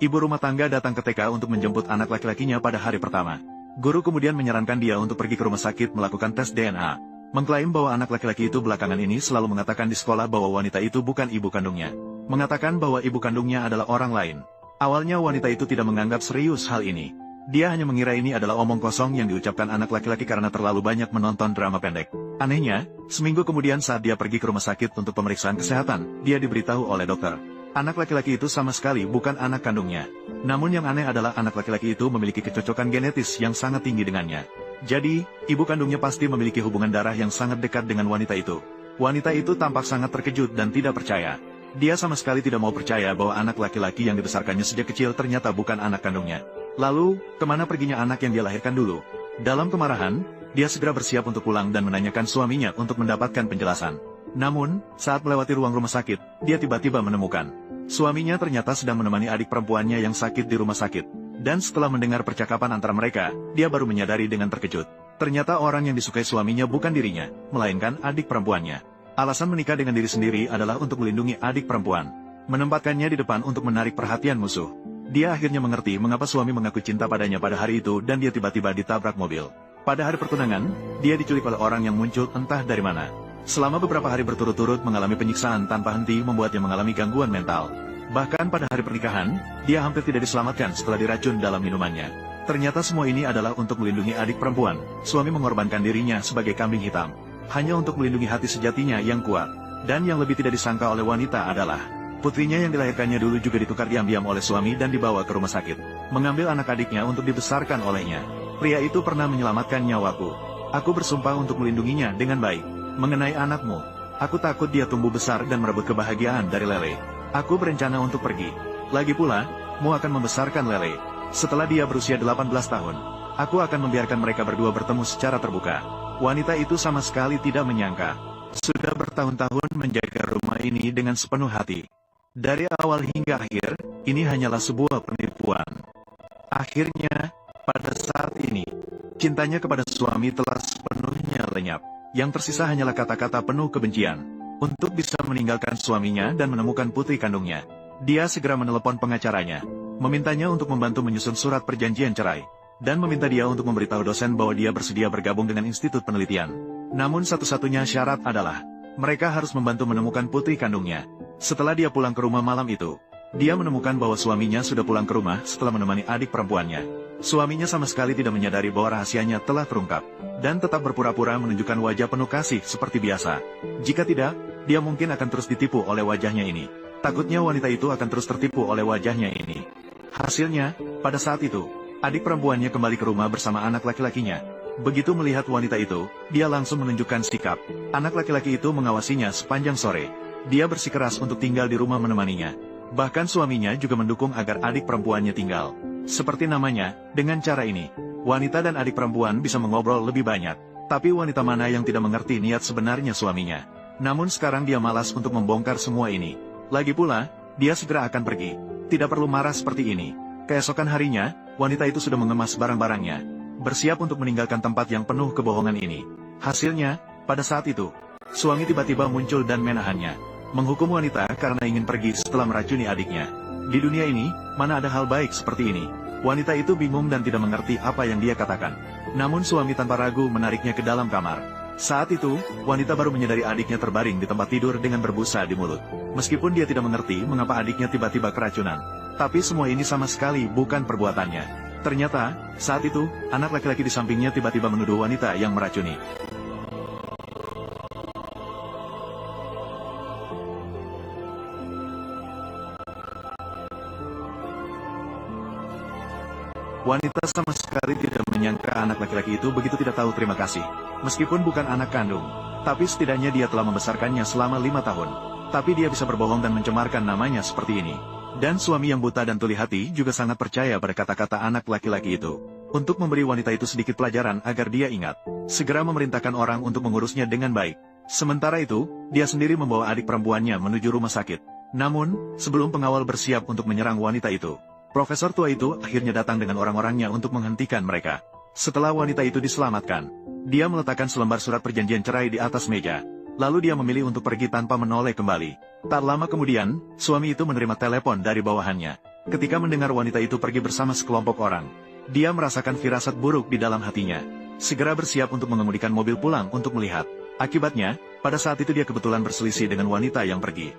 Ibu rumah tangga datang ke TK untuk menjemput anak laki-lakinya pada hari pertama. Guru kemudian menyarankan dia untuk pergi ke rumah sakit melakukan tes DNA. Mengklaim bahwa anak laki-laki itu belakangan ini selalu mengatakan di sekolah bahwa wanita itu bukan ibu kandungnya. Mengatakan bahwa ibu kandungnya adalah orang lain. Awalnya wanita itu tidak menganggap serius hal ini. Dia hanya mengira ini adalah omong kosong yang diucapkan anak laki-laki karena terlalu banyak menonton drama pendek. Anehnya, seminggu kemudian saat dia pergi ke rumah sakit untuk pemeriksaan kesehatan, dia diberitahu oleh dokter. Anak laki-laki itu sama sekali bukan anak kandungnya. Namun yang aneh adalah anak laki-laki itu memiliki kecocokan genetis yang sangat tinggi dengannya. Jadi, ibu kandungnya pasti memiliki hubungan darah yang sangat dekat dengan wanita itu. Wanita itu tampak sangat terkejut dan tidak percaya. Dia sama sekali tidak mau percaya bahwa anak laki-laki yang dibesarkannya sejak kecil ternyata bukan anak kandungnya. Lalu, kemana perginya anak yang dia lahirkan dulu? Dalam kemarahan, dia segera bersiap untuk pulang dan menanyakan suaminya untuk mendapatkan penjelasan. Namun, saat melewati ruang rumah sakit, dia tiba-tiba menemukan suaminya ternyata sedang menemani adik perempuannya yang sakit di rumah sakit. Dan setelah mendengar percakapan antara mereka, dia baru menyadari dengan terkejut. Ternyata orang yang disukai suaminya bukan dirinya, melainkan adik perempuannya. Alasan menikah dengan diri sendiri adalah untuk melindungi adik perempuan. Menempatkannya di depan untuk menarik perhatian musuh. Dia akhirnya mengerti mengapa suami mengaku cinta padanya pada hari itu dan dia tiba-tiba ditabrak mobil. Pada hari pertunangan, dia diculik oleh orang yang muncul entah dari mana. Selama beberapa hari berturut-turut mengalami penyiksaan tanpa henti membuatnya mengalami gangguan mental. Bahkan pada hari pernikahan, dia hampir tidak diselamatkan setelah diracun dalam minumannya. Ternyata semua ini adalah untuk melindungi adik perempuan. Suami mengorbankan dirinya sebagai kambing hitam. Hanya untuk melindungi hati sejatinya yang kuat. Dan yang lebih tidak disangka oleh wanita adalah putrinya yang dilahirkannya dulu juga ditukar diam-diam oleh suami dan dibawa ke rumah sakit. Mengambil anak adiknya untuk dibesarkan olehnya. Pria itu pernah menyelamatkan nyawaku. Aku bersumpah untuk melindunginya dengan baik. Mengenai anakmu, aku takut dia tumbuh besar dan merebut kebahagiaan dari Lele. Aku berencana untuk pergi. Lagi pula, Mu akan membesarkan Lele. Setelah dia berusia 18 tahun, aku akan membiarkan mereka berdua bertemu secara terbuka. Wanita itu sama sekali tidak menyangka. Sudah bertahun-tahun menjaga rumah ini dengan sepenuh hati. Dari awal hingga akhir, ini hanyalah sebuah penipuan. Akhirnya, pada saat ini, cintanya kepada suami telah sepenuhnya lenyap. Yang tersisa hanyalah kata-kata penuh kebencian. Untuk bisa meninggalkan suaminya dan menemukan putri kandungnya, dia segera menelepon pengacaranya, memintanya untuk membantu menyusun surat perjanjian cerai, dan meminta dia untuk memberitahu dosen bahwa dia bersedia bergabung dengan institut penelitian. Namun satu-satunya syarat adalah, mereka harus membantu menemukan putri kandungnya. Setelah dia pulang ke rumah malam itu, dia menemukan bahwa suaminya sudah pulang ke rumah setelah menemani adik perempuannya. Suaminya sama sekali tidak menyadari bahwa rahasianya telah terungkap, dan tetap berpura-pura menunjukkan wajah penuh kasih seperti biasa. Jika tidak, dia mungkin akan terus ditipu oleh wajahnya ini. Takutnya wanita itu akan terus tertipu oleh wajahnya ini. Hasilnya, pada saat itu, adik perempuannya kembali ke rumah bersama anak laki-lakinya. Begitu melihat wanita itu, dia langsung menunjukkan sikap. Anak laki-laki itu mengawasinya sepanjang sore. Dia bersikeras untuk tinggal di rumah menemaninya. Bahkan suaminya juga mendukung agar adik perempuannya tinggal. Seperti namanya, dengan cara ini, wanita dan adik perempuan bisa mengobrol lebih banyak. Tapi wanita mana yang tidak mengerti niat sebenarnya suaminya. Namun sekarang dia malas untuk membongkar semua ini. Lagi pula, dia segera akan pergi. Tidak perlu marah seperti ini. Keesokan harinya, wanita itu sudah mengemas barang-barangnya. Bersiap untuk meninggalkan tempat yang penuh kebohongan ini. Hasilnya, pada saat itu, suami tiba-tiba muncul dan menahannya. Menghukum wanita karena ingin pergi setelah meracuni adiknya. Di dunia ini, mana ada hal baik seperti ini? Wanita itu bingung dan tidak mengerti apa yang dia katakan. Namun suami tanpa ragu menariknya ke dalam kamar. Saat itu, wanita baru menyadari adiknya terbaring di tempat tidur dengan berbusa di mulut. Meskipun dia tidak mengerti mengapa adiknya tiba-tiba keracunan. Tapi semua ini sama sekali bukan perbuatannya. Ternyata, saat itu, anak laki-laki di sampingnya tiba-tiba menuduh wanita yang meracuni. Wanita sama sekali tidak menyangka anak laki-laki itu begitu tidak tahu terima kasih. Meskipun bukan anak kandung, tapi setidaknya dia telah membesarkannya selama 5 tahun. Tapi dia bisa berbohong dan mencemarkan namanya seperti ini. Dan suami yang buta dan tuli hati juga sangat percaya pada kata-kata anak laki-laki itu. Untuk memberi wanita itu sedikit pelajaran agar dia ingat, segera memerintahkan orang untuk mengurusnya dengan baik. Sementara itu, dia sendiri membawa adik perempuannya menuju rumah sakit. Namun, sebelum pengawal bersiap untuk menyerang wanita itu, Profesor tua itu akhirnya datang dengan orang-orangnya untuk menghentikan mereka. Setelah wanita itu diselamatkan, dia meletakkan selembar surat perjanjian cerai di atas meja. Lalu dia memilih untuk pergi tanpa menoleh kembali. Tak lama kemudian, suami itu menerima telepon dari bawahannya. Ketika mendengar wanita itu pergi bersama sekelompok orang, dia merasakan firasat buruk di dalam hatinya. Segera bersiap untuk mengemudikan mobil pulang untuk melihat. Akibatnya, pada saat itu dia kebetulan berselisih dengan wanita yang pergi.